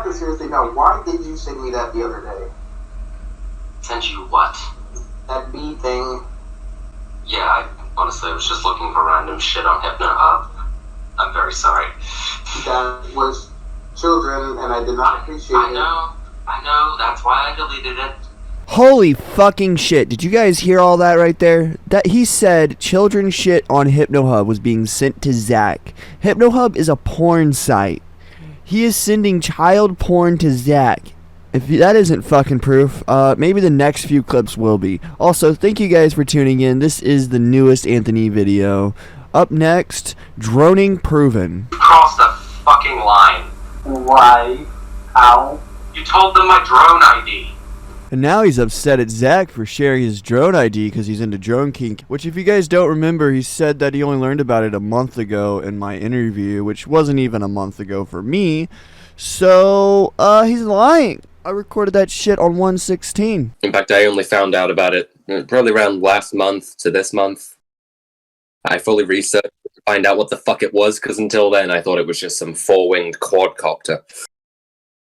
to seriously now, why did you send me that the other day? Sent you what? That B thing. Yeah, honestly, I was just looking for random shit on HypnoHub. I'm very sorry. That was children, and I did not appreciate it. I know, that's why I deleted it. Holy fucking shit. Did you guys hear all that right there? That he said children shit on HypnoHub was being sent to Zach. HypnoHub is a porn site. He is sending child porn to Zach. If that isn't fucking proof, maybe the next few clips will be. Also, thank you guys for tuning in. This is the newest Anthony video. Up next, droning proven. You crossed the fucking line. Why? How? You told them my drone ID. And now he's upset at Zach for sharing his drone ID because he's into drone kink. Which, if you guys don't remember, he said that he only learned about it a month ago in my interview, which wasn't even a month ago for me. So, he's lying. I recorded that shit on 1/16. In fact, I only found out about it probably around last month to this month. I fully researched to find out what the fuck it was, because until then I thought it was just some four-winged quadcopter.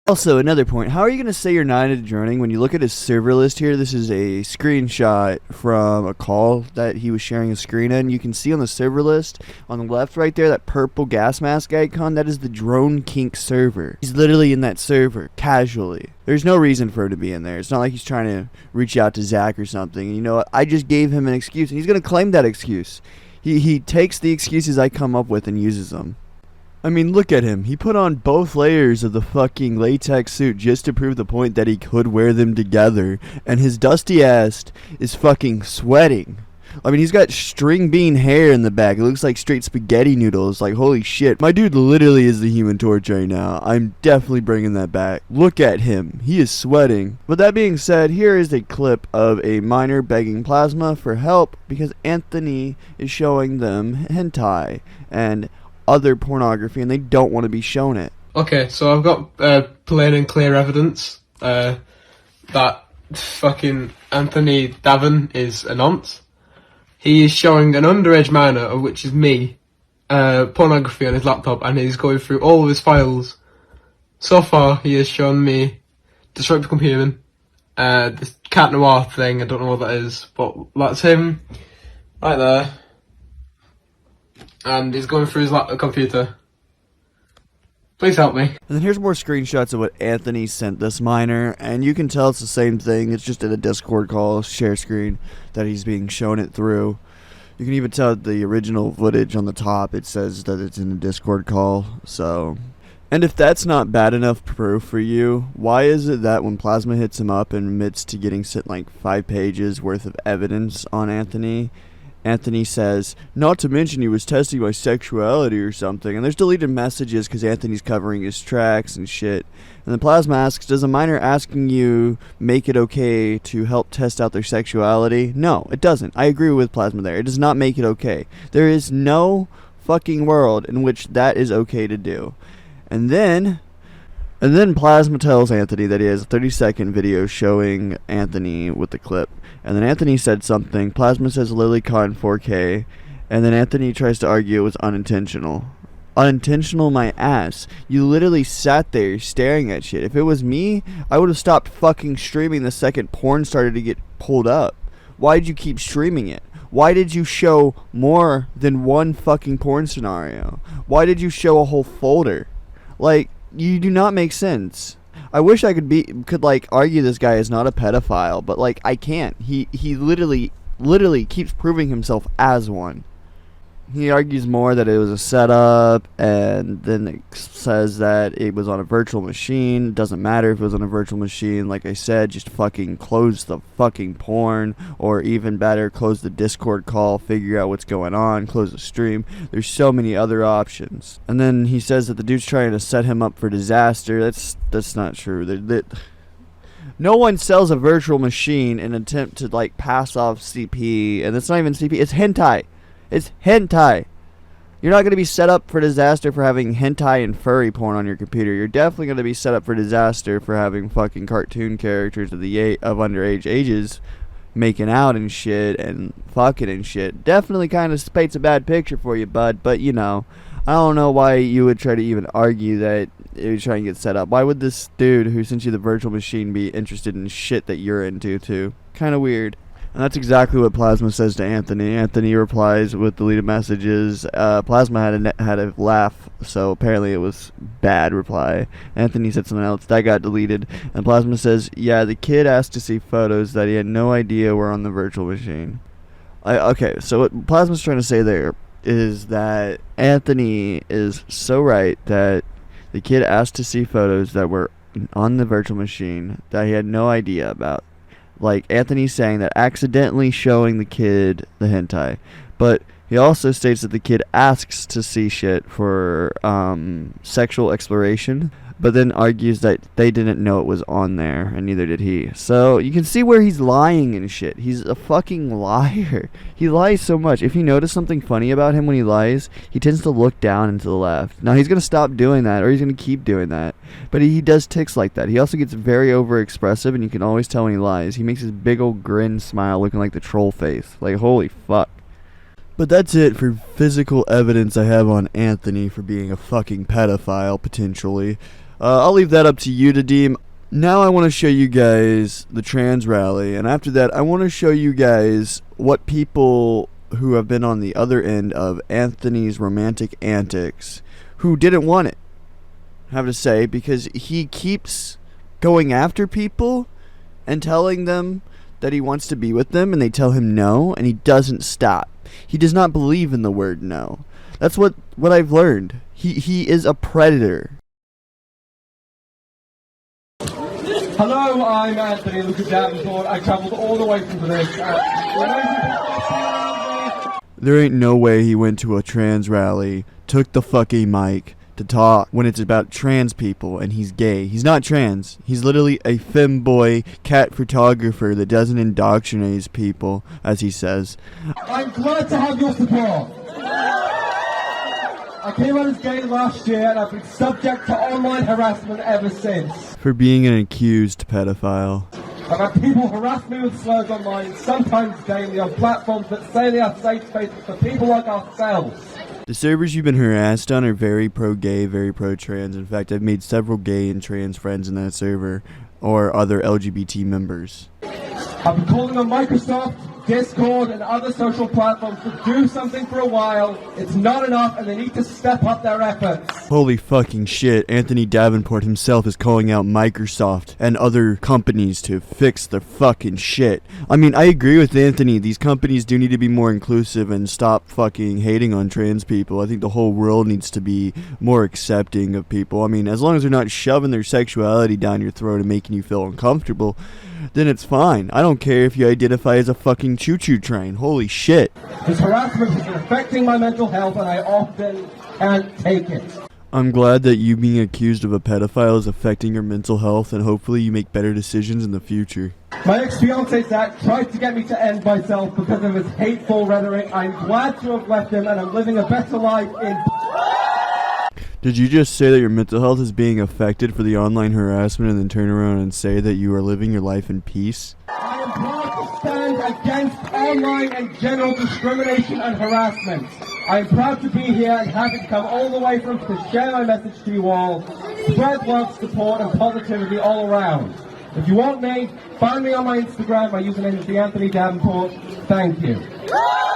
Also, another point, how are you going to say you're not into droning when you look at his server list here? This is a screenshot from a call that he was sharing a screen in. You can see on the server list, on the left right there, that purple gas mask icon, that is the Drone Kink server. He's literally in that server, casually. There's no reason for him to be in there. It's not like he's trying to reach out to Zach or something. And you know what? I just gave him an excuse, and he's going to claim that excuse. He takes the excuses I come up with and uses them. I mean, look at him. He put on both layers of the fucking latex suit just to prove the point that he could wear them together. And his dusty ass is fucking sweating. I mean, he's got string bean hair in the back. It looks like straight spaghetti noodles. Like, holy shit. My dude literally is the Human Torch right now. I'm definitely bringing that back. Look at him. He is sweating. But that being said, here is a clip of a minor begging Plasma for help because Anthony is showing them hentai and other pornography, and they don't want to be shown it. Okay, so I've got plain and clear evidence that fucking Anthony Davin is a nonce. He is showing an underage minor, of which is me, pornography on his laptop, and he's going through all of his files. So far, he has shown me Detroit Become Human, this Cat Noir thing, I don't know what that is, but that's him, right there. And he's going through his computer. Please help me. And then here's more screenshots of what Anthony sent this minor, and you can tell it's the same thing. It's just in a Discord call, share screen, that he's being shown it through. You can even tell the original footage on the top, it says that it's in a Discord call, so. And if that's not bad enough proof for you, why is it that when Plasma hits him up and admits to getting sent like 5 pages worth of evidence on Anthony, Anthony says, not to mention he was testing my sexuality or something. And there's deleted messages because Anthony's covering his tracks and shit. And then Plasma asks, does a minor asking you make it okay to help test out their sexuality? No, it doesn't. I agree with Plasma there. It does not make it okay. There is no fucking world in which that is okay to do. And then Plasma tells Anthony that he has a 30-second video showing Anthony with the clip. And then Anthony said something. Plasma says Lily caught in 4K. And then Anthony tries to argue it was unintentional. Unintentional my ass. You literally sat there staring at shit. If it was me, I would have stopped fucking streaming the second porn started to get pulled up. Why did you keep streaming it? Why did you show more than one fucking porn scenario? Why did you show a whole folder? Like, you do not make sense. I wish I could like argue this guy is not a pedophile, but like I can't. He literally keeps proving himself as one. He argues more that it was a setup, and then it says that it was on a virtual machine. Doesn't matter if it was on a virtual machine. Like I said, just fucking close the fucking porn, or even better, close the Discord call, figure out what's going on, close the stream. There's so many other options. And then he says that the dude's trying to set him up for disaster. That's not true. No one sells a virtual machine in an attempt to like pass off CP, and it's not even CP. It's hentai. It's hentai. You're not going to be set up for disaster for having hentai and furry porn on your computer. You're definitely going to be set up for disaster for having fucking cartoon characters of underage ages making out and shit and fucking and shit. Definitely kind of paints a bad picture for you, bud. But, you know, I don't know why you would try to even argue that it was trying to get set up. Why would this dude who sent you the virtual machine be interested in shit that you're into too? Kind of weird. And that's exactly what Plasma says to Anthony. Anthony replies with deleted messages. Plasma had a laugh, so apparently it was bad reply. Anthony said something else that got deleted, and Plasma says, "Yeah, the kid asked to see photos that he had no idea were on the virtual machine." Okay, so what Plasma's trying to say there is that Anthony is so right that the kid asked to see photos that were on the virtual machine that he had no idea about. Like, Anthony's saying that accidentally showing the kid the hentai. But he also states that the kid asks to see shit for sexual exploration, but then argues that they didn't know it was on there, and neither did he. So you can see where he's lying and shit. He's a fucking liar. He lies so much. If you notice something funny about him when he lies, he tends to look down and to the left. Now, he's going to stop doing that, or he's going to keep doing that. But he does tics like that. He also gets very overexpressive, and you can always tell when he lies. He makes his big old grin smile looking like the troll face. Like, holy fuck. But that's it for physical evidence I have on Anthony for being a fucking pedophile, potentially. I'll leave that up to you to deem. Now I want to show you guys the trans rally, and after that I want to show you guys what people who have been on the other end of Anthony's romantic antics, who didn't want it, have to say, because he keeps going after people and telling them that he wants to be with them, and they tell him no, and he doesn't stop. He does not believe in the word no. That's what I've learned. He is a predator. Hello, I'm Anthony, Luka Davenport. I travelled all the way from this. There ain't no way he went to a trans rally, took the fucking mic to talk when it's about trans people, and he's gay. He's not trans. He's literally a femboy cat photographer that doesn't indoctrinate people, as he says. I'm glad to have your support. I came out as gay last year, and I've been subject to online harassment ever since. For being an accused pedophile. I've had people harass me with slurs online, sometimes daily, on platforms that say they are safe spaces for people like ourselves. The servers you've been harassed on are very pro-gay, very pro-trans. In fact, I've made several gay and trans friends in that server, or other LGBT members. I've been calling on Microsoft, Discord, and other social platforms to do something for a while. It's not enough, and they need to step up their efforts. Holy fucking shit, Anthony Davenport himself is calling out Microsoft and other companies to fix their fucking shit. I mean, I agree with Anthony, these companies do need to be more inclusive and stop fucking hating on trans people. I think the whole world needs to be more accepting of people. I mean, as long as they're not shoving their sexuality down your throat and making you feel uncomfortable, then it's fine. I don't care if you identify as a fucking choo-choo train. Holy shit. This harassment has been affecting my mental health, and I often can't take it. I'm glad that you being accused of a pedophile is affecting your mental health, and hopefully you make better decisions in the future. My ex-fiancé Zach tried to get me to end myself because of his hateful rhetoric. I'm glad to have left him, and I'm living a better life in... Did you just say that your mental health is being affected for the online harassment and then turn around and say that you are living your life in peace? I am proud to stand against online and general discrimination and harassment. I am proud to be here and happy to come all the way from to share my message to you all. Spread love, support, and positivity all around. If you want me, find me on my Instagram. My username is Anthony Davenport. Thank you.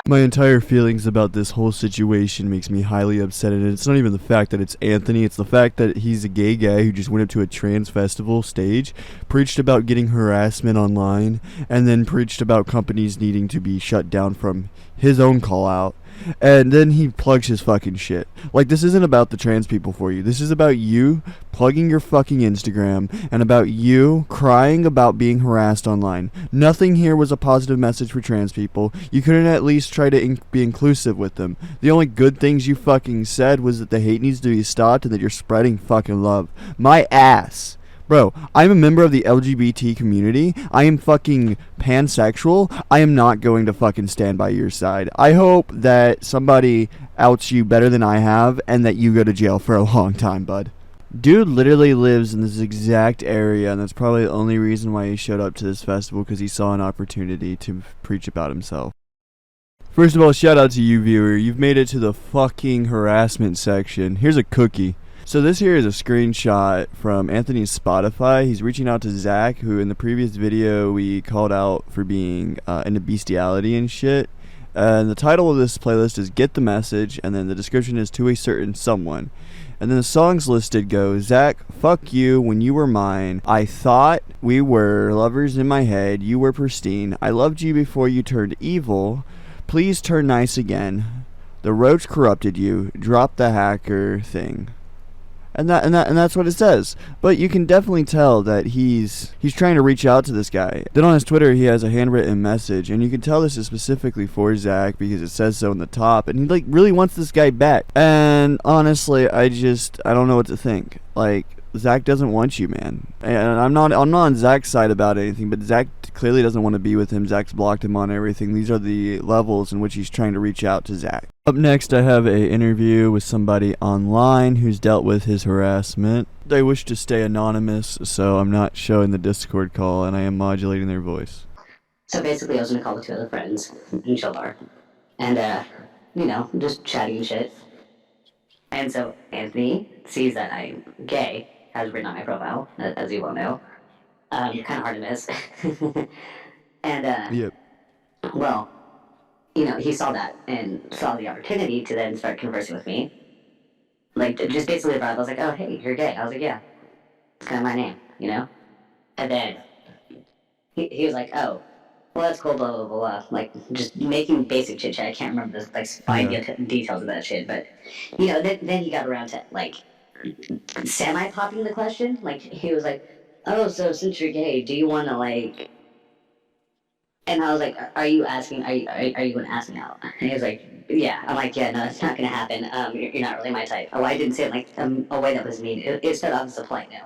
My entire feelings about this whole situation makes me highly upset, and it's not even the fact that it's Anthony, it's the fact that he's a gay guy who just went up to a trans festival stage, preached about getting harassment online, and then preached about companies needing to be shut down from his own call out. And then he plugs his fucking shit. Like, this isn't about the trans people for you. This is about you plugging your fucking Instagram and about you crying about being harassed online. Nothing here was a positive message for trans people. You couldn't at least try to be inclusive with them. The only good things you fucking said was that the hate needs to be stopped and that you're spreading fucking love. My ass. Bro, I'm a member of the LGBT community. I am fucking pansexual. I am not going to fucking stand by your side. I hope that somebody outs you better than I have and that you go to jail for a long time, bud. Dude literally lives in this exact area, and that's probably the only reason why he showed up to this festival, because he saw an opportunity to preach about himself. First of all, shout out to you, viewer. You've made it to the fucking harassment section. Here's a cookie. So this here is a screenshot from Anthony's Spotify. He's reaching out to Zach, who in the previous video we called out for being into bestiality and shit. And the title of this playlist is Get the Message, and then the description is To a Certain Someone. And then the songs listed go, Zach, fuck you when you were mine. I thought we were lovers in my head. You were pristine. I loved you before you turned evil. Please turn nice again. The roach corrupted you. Drop the hacker thing. And that's what it says. But you can definitely tell that he's trying to reach out to this guy. Then on his Twitter, he has a handwritten message, and you can tell this is specifically for Zach because it says so in the top, and he like really wants this guy back. And honestly, I don't know what to think. Like, Zach doesn't want you, man. And I'm not on Zach's side about anything, but Zach clearly doesn't want to be with him. Zach's blocked him on everything. These are the levels in which he's trying to reach out to Zach. Up next, I have a interview with somebody online who's dealt with his harassment. They wish to stay anonymous, so I'm not showing the Discord call, and I am modulating their voice. So basically, I was gonna call with two other friends in chill bar, and just chatting and shit. And so Anthony sees that I'm gay, as written on my profile, as you well know. Kind of hard to miss. And Yep. well, he saw that and saw the opportunity to then start conversing with me. Like, just basically about it. I was like, oh, hey, you're gay. I was like, yeah, it's kind of my name, And then he was like, oh, well, that's cool, blah, blah, blah. Like, just making basic chit chat. I can't remember the fine details of that shit, but, then he got around to, like, semi-popping the question. Like, he was like, oh, so since you're gay, do you want to, like... And I was like, are you going to ask me out? And he was like, yeah. I'm like, yeah, no, that's not going to happen. You're not really my type. Oh, I didn't say it like a way that was mean. It started off as a polite no.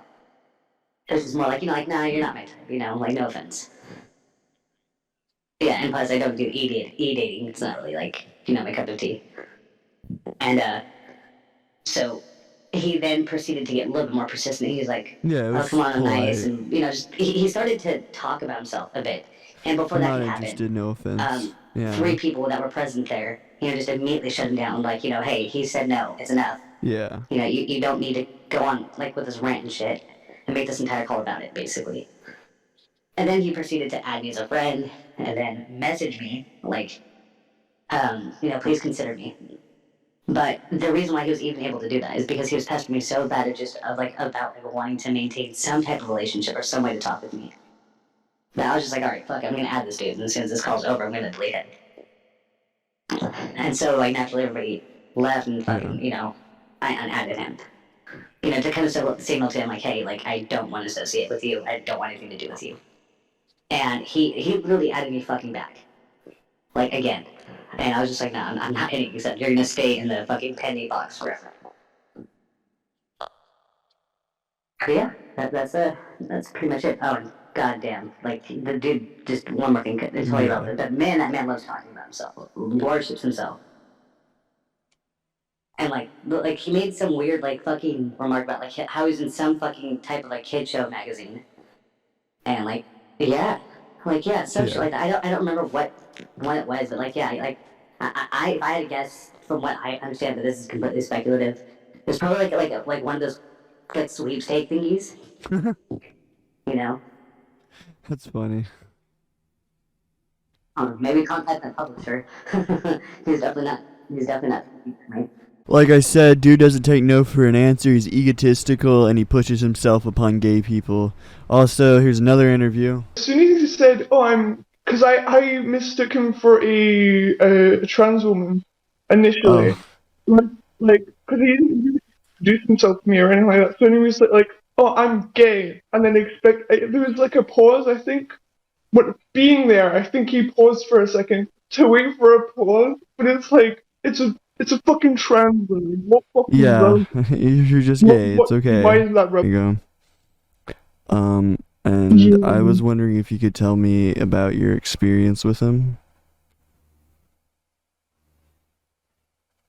It was just more like, nah, you're not my type, like, no offense. Yeah, and plus I don't do e-dating. It's not really, like, my cup of tea. And, so he then proceeded to get a little bit more persistent. He was like, oh, come on, I'm nice. And, he started to talk about himself a bit. And before that could happen, no offense. 3 people that were present there, just immediately shut him down. Like, hey, he said no, it's enough. Yeah. You don't need to go on, like, with this rant and shit and make this entire call about it, basically. And then he proceeded to add me as a friend and then message me, like, please consider me. But the reason why he was even able to do that is because he was pestering me so bad about wanting to maintain some type of relationship or some way to talk with me. But I was just like, alright, fuck, I'm gonna add this dude, and as soon as this call's over, I'm gonna delete it. And so, like, naturally everybody left and fucking, I unadded him. To kind of signal to him, like, hey, like, I don't want to associate with you, I don't want anything to do with you. And he literally added me fucking back. Like, again. And I was just like, no, I'm not hitting you, except you're gonna stay in the fucking pending box forever. But yeah, that's pretty much it. Oh, and goddamn, like, the dude, just one more thing to tell you about it. That man loves talking about himself, worships himself. And, like, he made some weird, like, fucking remark about, like, how he's in some fucking type of, like, kid show magazine. And, like, yeah. Like, yeah, some shit like that. I don't remember what one it was, but, like, yeah, like, if I had to guess, from what I understand, that this is completely speculative, it's probably, like one of those, like, sweepstake thingies. That's funny. Maybe contact the publisher. He's definitely not right? Like I said, dude doesn't take no for an answer. He's egotistical and he pushes himself upon gay people. Also, here's another interview. As soon as he said, because I mistook him for a trans woman initially. Like, because he didn't introduce himself to me or anything like that. So he was like, oh, I'm gay. And then there was like a pause, I think. But being there, I think he paused for a second to wait for a pause. But it's like, it's a fucking trans woman. What fucking you're just gay. It's okay. Why is that There you go. And I was wondering if you could tell me about your experience with him.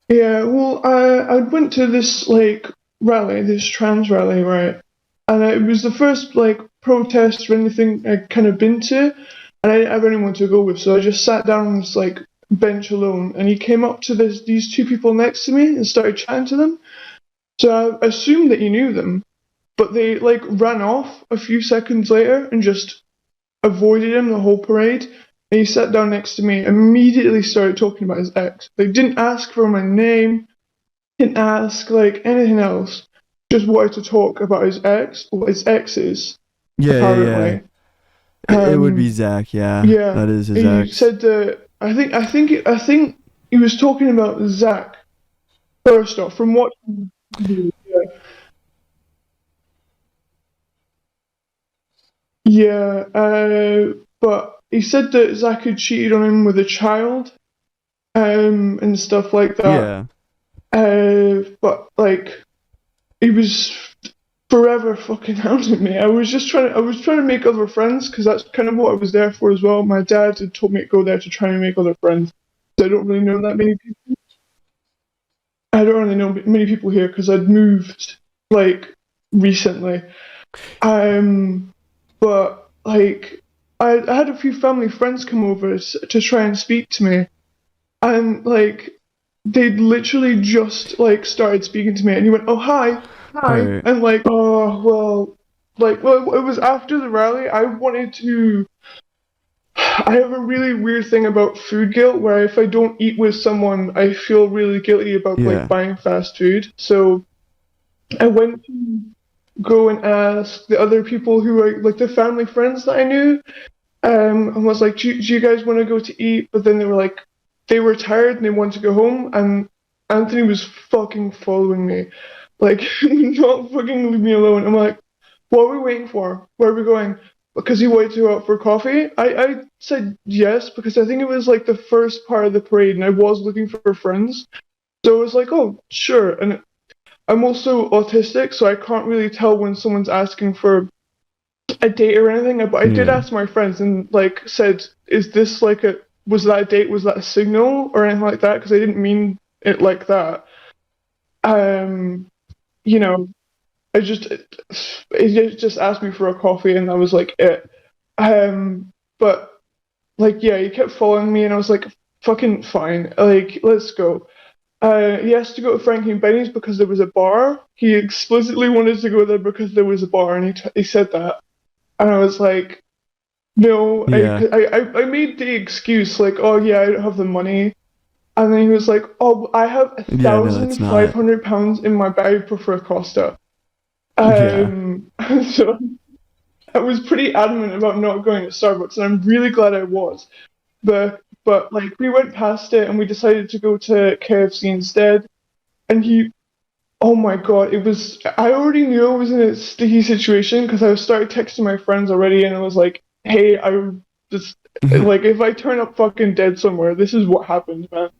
Yeah, well, I went to this, like, rally, this trans rally, right? And it was the first, like, protest or anything I'd kind of been to, and I didn't have anyone to go with, so I just sat down on this, like, bench alone, and he came up to these two people next to me and started chatting to them. So I assumed that he knew them, but they like ran off a few seconds later and just avoided him the whole parade. And he sat down next to me, immediately started talking about his ex. They didn't ask for my name, didn't ask like anything else. Just wanted to talk about his ex, or his exes. Yeah, apparently. It would be Zach. Yeah, Yeah, that is his he ex. said that. I think he was talking about Zach first off. From what, yeah, but he said that Zach had cheated on him with a child, and stuff like that. Yeah. But like, he was forever fucking hounding me. I was trying to make other friends because that's kind of what I was there for as well. My dad had told me to go there to try and make other friends. I don't really know that many people. I don't really know many people here because I'd moved like recently. But like I had a few family friends come over to try and speak to me, and like they'd literally just like started speaking to me, and he went, "Oh hi," Right. and like, "Oh well, it was after the rally. I have a really weird thing about food guilt where if I don't eat with someone, I feel really guilty about Yeah. like buying fast food. So I went to go and ask the other people who were like the family friends that I knew, and was like, do you guys want to go to eat? But then they were like, they were tired and they wanted to go home, and Anthony was fucking following me. Like, not fucking leave me alone. I'm like, what are we waiting for? Where are we going? Because he wanted to go out for coffee. I said yes because I think it was like the first part of the parade and I was looking for friends. So I was like, oh, sure. And I'm also autistic, so I can't really tell when someone's asking for a date or anything. But I did Yeah. ask my friends and like said, is this like was that a date? Was that a signal or anything like that? Because I didn't mean it like that. You know, he just asked me for a coffee and that was like it. But like yeah, he kept following me and I was like, fucking fine, like let's go. He asked to go to Frankie and Benny's because there was a bar. He explicitly wanted to go there because there was a bar, and he said that. And I was like, no, Yeah. I made the excuse like, oh yeah, I don't have the money. And then he was like, oh, I have Yeah, no, that's not. £1,500 in my bag for Costa. Yeah. So I was pretty adamant about not going to Starbucks, and I'm really glad I was. But like we went past it and we decided to go to KFC instead. And oh my god, I already knew I was in a sticky situation because I started texting my friends already, and I was like, hey, I just like if I turn up fucking dead somewhere, this is what happened, man.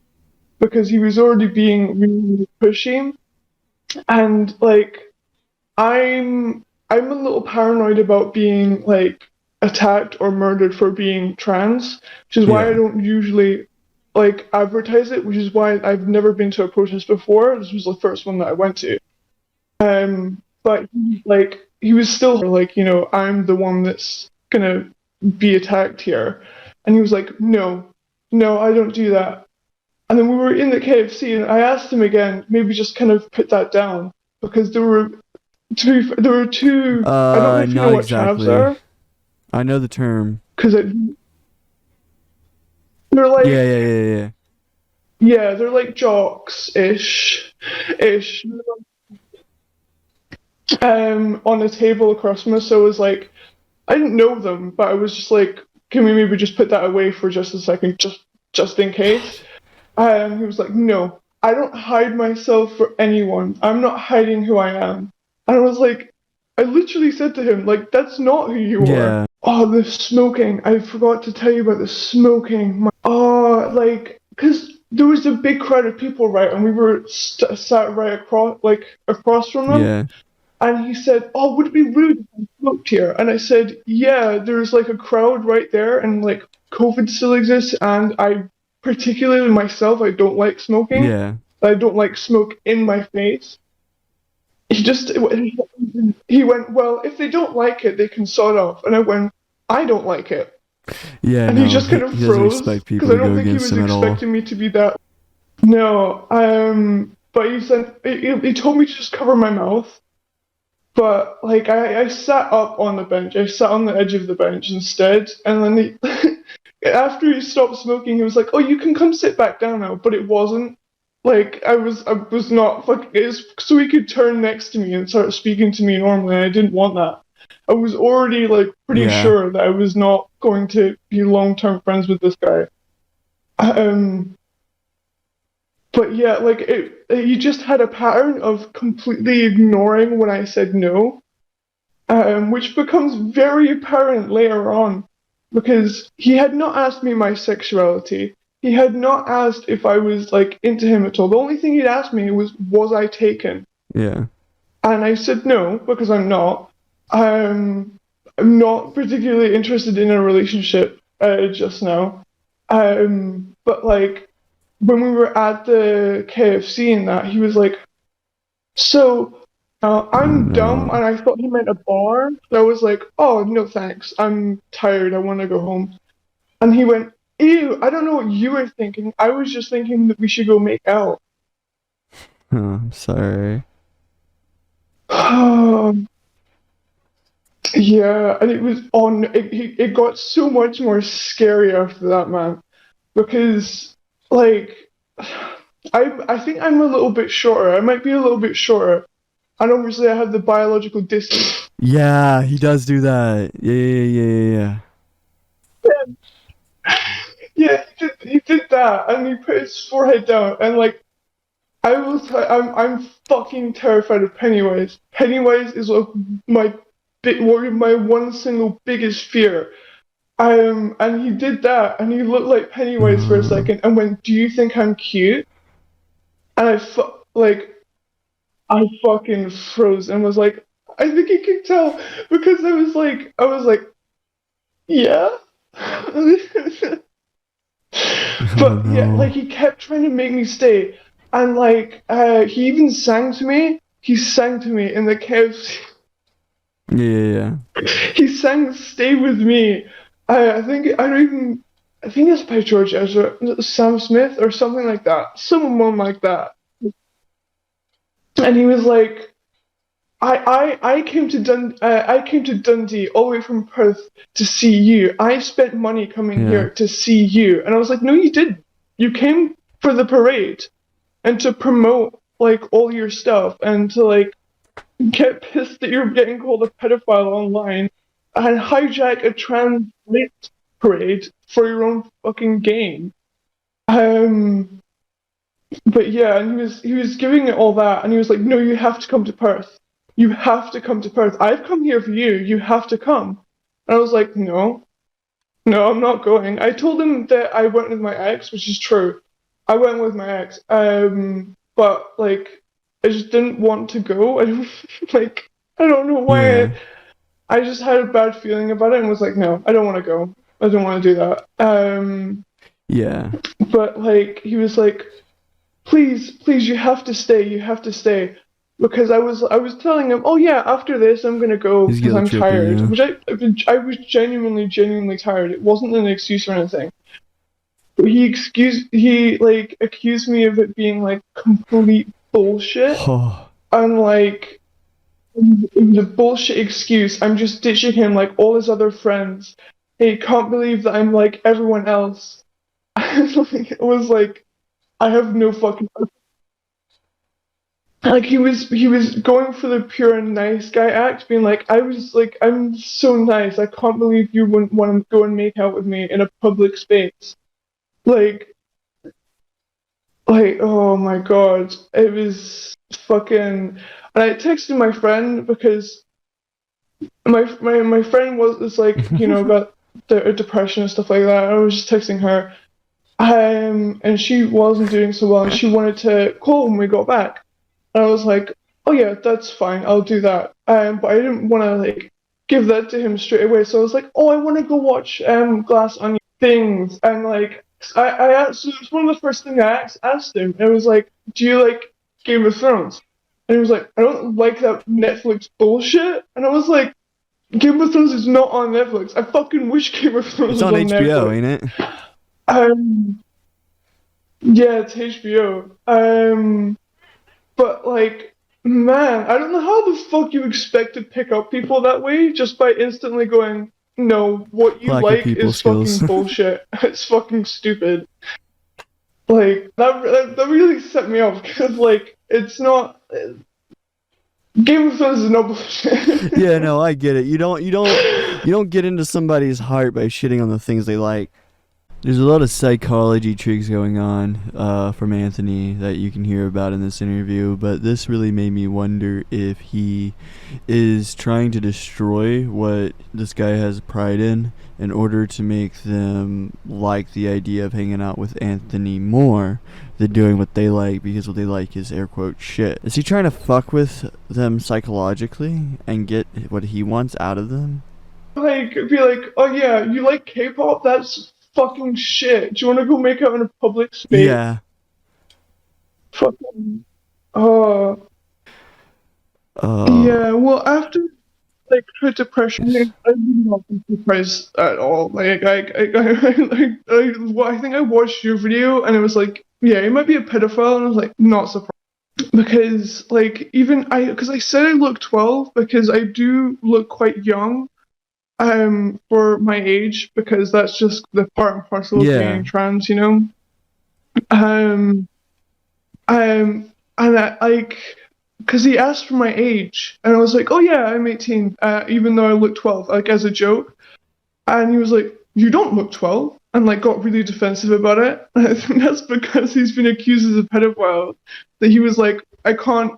Because he was already being really pushy, and like I'm a little paranoid about being like attacked or murdered for being trans, which is why I Yeah. don't usually like advertise it, which is why I've never been to a protest before. This was the first one that I went to. But like he was still like, I'm the one that's gonna be attacked here. And he was like, no, no, I don't do that. And then we were in the KFC and I asked him again, maybe just kind of put that down because there were two. I don't know if you know Not what chavs exactly. are. I know the term. Because they're like, Yeah. yeah, they're like jocks-ish, on a table across from us. So it was like, I didn't know them, but I was just like, can we maybe just put that away for just a second, just in case? He was like, no, I don't hide myself for anyone. I'm not hiding who I am. And I was like, I literally said to him, like, that's not who you are. Yeah. Oh, the smoking. I forgot to tell you about the smoking. Because there was a big crowd of people, right? And we were sat right across from them. Yeah. And he said, oh, would it be rude if I smoked here? And I said, yeah, there's like a crowd right there and like COVID still exists. And I, particularly myself, I don't like smoking. Yeah. I don't like smoke in my face. He went, well, if they don't like it, they can sod off. And I went, I don't like it. Yeah, And no, he just kind of he doesn't froze expect because people I to go don't think he against was him at all. expecting me to be that. No, but he said he told me to just cover my mouth. But like I sat up on the bench. I sat on the edge of the bench instead, and then after he stopped smoking, he was like, "Oh, you can come sit back down now." But it wasn't. Like I was not fucking. It's so he could turn next to me and start speaking to me normally. And I didn't want that. I was already like pretty Yeah. sure that I was not going to be long-term friends with this guy. But yeah, like he just had a pattern of completely ignoring when I said no, which becomes very apparent later on, because he had not asked me my sexuality. He had not asked if I was like into him at all. The only thing he'd asked me was I taken? Yeah. And I said no, because I'm not. I'm not particularly interested in a relationship just now. But like when we were at the KFC and that, he was like, "So I'm dumb," and I thought he meant a bar. So I was like, "Oh no, thanks. I'm tired. I want to go home." And he went, "Ew, I don't know what you were thinking. I was just thinking that we should go make out." Oh, I'm sorry. Yeah, and it was on. It got so much more scary after that, man, because like I think I'm a little bit shorter. I might be a little bit shorter, and obviously I have the biological distance. Yeah, he does do that. Yeah. Yeah, he did that, and he put his forehead down, and like I'm fucking terrified of Pennywise. Pennywise is like my one single biggest fear. And he did that, and he looked like Pennywise for a second, and went, "Do you think I'm cute?" And I fucking froze and was like, I think he could tell because I was like, yeah. Oh But yeah, like no. he kept trying to make me stay, and like he even sang to me. He sang to me in the KFC. Yeah. He sang "Stay with Me." I think it's by George Ezra, Sam Smith, or something like that. Someone like that. And he was like, I came to I came to Dundee all the way from Perth to see you. I spent money coming Yeah. here to see you. And I was like, no, you didn't. You came for the parade and to promote like all your stuff and to like get pissed that you're getting called a pedophile online and hijack a trans lit parade for your own fucking gain. But yeah, and he was giving it all that, and he was like, "No, you have to come to Perth. You have to come to Perth. I've come here for you. You have to come." And I was like, "No, no, I'm not going." I told him that I went with my ex, which is true. I went with my ex, but like, I just didn't want to go. I don't like, I don't know why. Yeah. I just had a bad feeling about it and was like, "No, I don't want to go. I don't want to do that." Yeah. But like, he was like, please, you have to stay. You have to stay." Because I was telling him, "Oh yeah, after this I'm gonna go He's because guilt I'm tripping tired." you. Which I was genuinely tired. It wasn't an excuse or anything. But he like accused me of it being like complete bullshit, Oh. and like it was a bullshit excuse. I'm just ditching him like all his other friends. He can't believe that I'm like everyone else. It was like I have no fucking like he was going for the pure nice guy act, being like, I was like, "I'm so nice. I can't believe you wouldn't want to go and make out with me in a public space." Like, oh my god, it was fucking. And I texted my friend because my friend was like, got depression and stuff like that. I was just texting her, and she wasn't doing so well, and she wanted to call when we got back. And I was like, "Oh yeah, that's fine. I'll do that." But I didn't want to like give that to him straight away. So I was like, "Oh, I want to go watch Glass Onion things." And like, I asked. So it was one of the first things I asked him. It was like, "Do you like Game of Thrones?" And he was like, "I don't like that Netflix bullshit." And I was like, Game of Thrones is not on Netflix. I fucking wish Game of Thrones It's was on HBO, Netflix. ain't it? Yeah, it's HBO. But like, man, I don't know how the fuck you expect to pick up people that way just by instantly going, no, what you Lack of like people is skills. fucking bullshit. It's fucking stupid. Like that really set me off because like it's not. Game of Thrones is no bullshit. Yeah, no, I get it. You don't get into somebody's heart by shitting on the things they like. There's a lot of psychology tricks going on from Anthony that you can hear about in this interview, but this really made me wonder if he is trying to destroy what this guy has pride in order to make them like the idea of hanging out with Anthony more than doing what they like, because what they like is air quote shit. Is he trying to fuck with them psychologically and get what he wants out of them? Like, be like, oh yeah, you like K-pop? That's fucking shit. Do you want to go make out in a public space? Yeah. Fucking. Uh, Yeah. Well, after like her depression, I did not be surprised at all. Like, I think I watched your video and it was like, yeah, he might be a pedophile, and I was like, not surprised. Because like even because I said I look 12 because I do look quite young. For my age, because that's just the part and parcel of Yeah. being trans, you know. And I like, because he asked for my age, and I was like, oh yeah, I'm 18, even though I look 12, like as a joke. And he was like, you don't look 12, and like got really defensive about it. And I think that's because he's been accused as a pedophile. That he was like, I can't.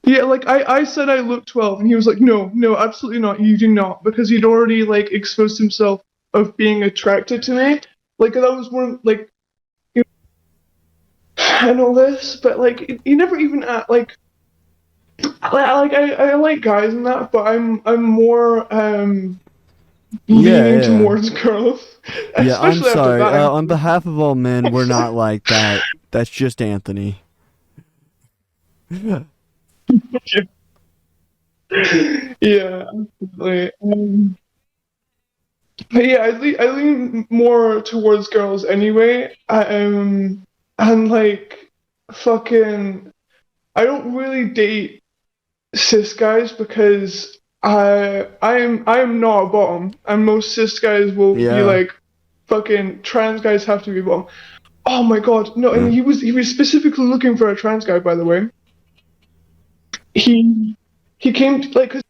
Yeah, like I said I look 12, and he was like, no, absolutely not, you do not, because he'd already like exposed himself of being attracted to me. Like that was one like, you know, and all this, but like he never even like I like guys and that, but I'm more leaning yeah. towards girls. Yeah, I'm Especially after sorry. that. On behalf of all men, we're not like that. That's just Anthony. Yeah, absolutely. But yeah, I lean more towards girls anyway. And like, fucking, I don't really date cis guys because I'm not a bottom, and most cis guys will be Yeah. like, fucking trans guys have to be bottom. Oh my god, no! And he was specifically looking for a trans guy, by the way. He came like, 'cause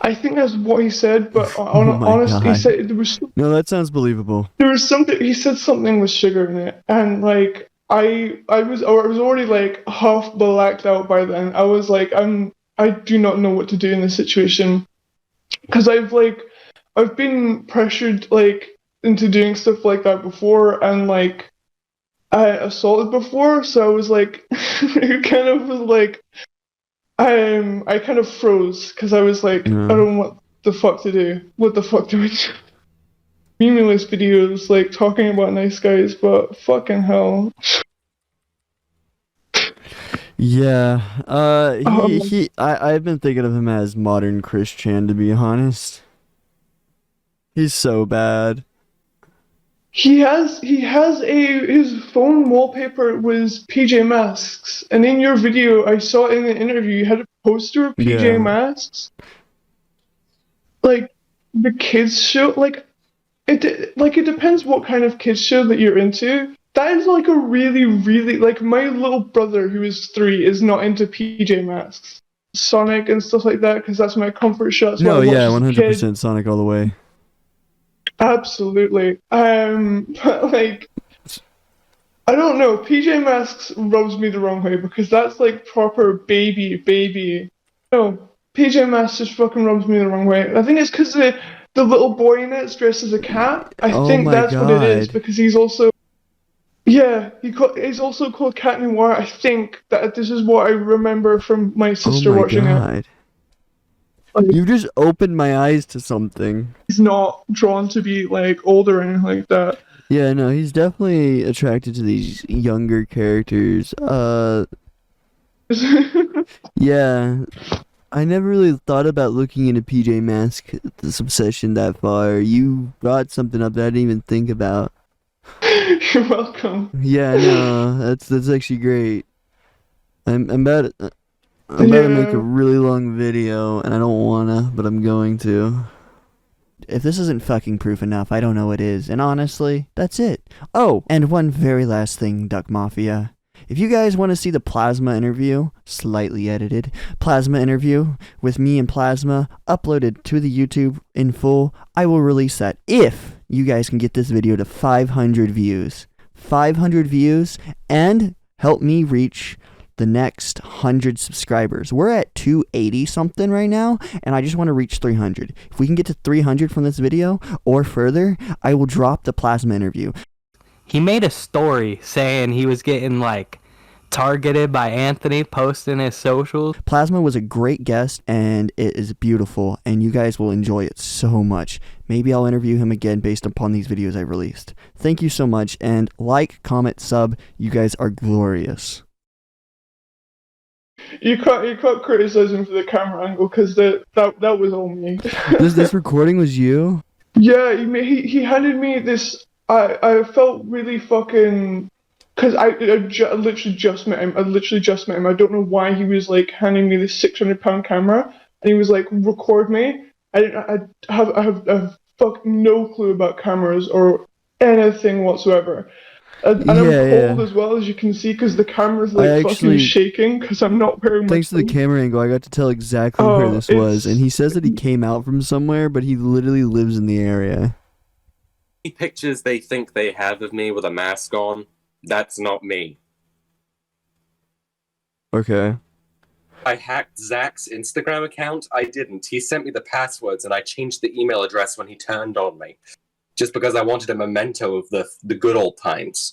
I think that's what he said, but Oh my honestly, he God. said No, that sounds believable. there was something. He said something with sugar in it, and like I was already like half blacked out by then. I was like, I do not know what to do in this situation, because I've been pressured like into doing stuff like that before, and like I assaulted before, so I was like, it kind of was like. I kind of froze because I was like, Yeah. I don't know what the fuck to do. What the fuck do I do? Meaningless videos like talking about nice guys, but fucking hell. Yeah. Um, I've been thinking of him as modern Chris Chan, to be honest. He's so bad. he has his phone wallpaper was PJ Masks, and in your video I saw in the interview you had a poster of PJ Yeah. Masks. Like the kids show, like it depends what kind of kids show that you're into. That is like a really, really like my little brother who is 3 is not into PJ Masks, Sonic and stuff like that, because that's my comfort show. That's what No, I watched yeah, as a kid. 100% Sonic all the way. Absolutely. But like, I don't know. PJ Masks rubs me the wrong way because that's like proper baby. No, PJ Masks just fucking rubs me the wrong way. I think it's because the little boy in it's dressed as a cat. I Oh think my that's what it is, God. because he's also. Yeah, he's also called Cat Noir. I think that this is what I remember from my sister Oh my watching it. God. You just opened my eyes to something. He's not drawn to be like older or anything like that. Yeah, no, he's definitely attracted to these younger characters. Yeah. I never really thought about looking into PJ Masks, this obsession that far. You brought something up that I didn't even think about. You're welcome. Yeah, no, that's actually great. I'm about to make a really long video, and I don't wanna, but I'm going to. If this isn't fucking proof enough, I don't know what is. And honestly, that's it. Oh, and one very last thing, Duck Mafia. If you guys want to see the Plasma interview, slightly edited, Plasma interview with me and Plasma uploaded to the YouTube in full, I will release that if you guys can get this video to 500 views. 500 views and help me reach the next 100 subscribers. We're at 280 something right now, and I just want to reach 300. If we can get to 300 from this video or further, I will drop the Plasma interview. He made a story saying he was getting like targeted by Anthony posting his socials. Plasma was a great guest, and it is beautiful, and you guys will enjoy it so much. Maybe I'll interview him again based upon these videos I released. Thank you so much, and like, comment, sub. You guys are glorious. You can't criticize him for the camera angle because that was all me. This recording was you? Yeah, he handed me this. I felt really fucking, because I literally just met him. I don't know why he was like handing me this 600-pound camera, and he was like, record me. I have fucking no clue about cameras or anything whatsoever. And I'm cold as well, as you can see, because the camera's like fucking shaking because I'm not wearing my Thanks to the camera angle, I got to tell exactly where this was. And he says that he came out from somewhere, but he literally lives in the area. Pictures they think they have of me with a mask on, that's not me. Okay. I hacked Zach's Instagram account. I didn't. He sent me the passwords, and I changed the email address when he turned on me. Just because I wanted a memento of the good old times.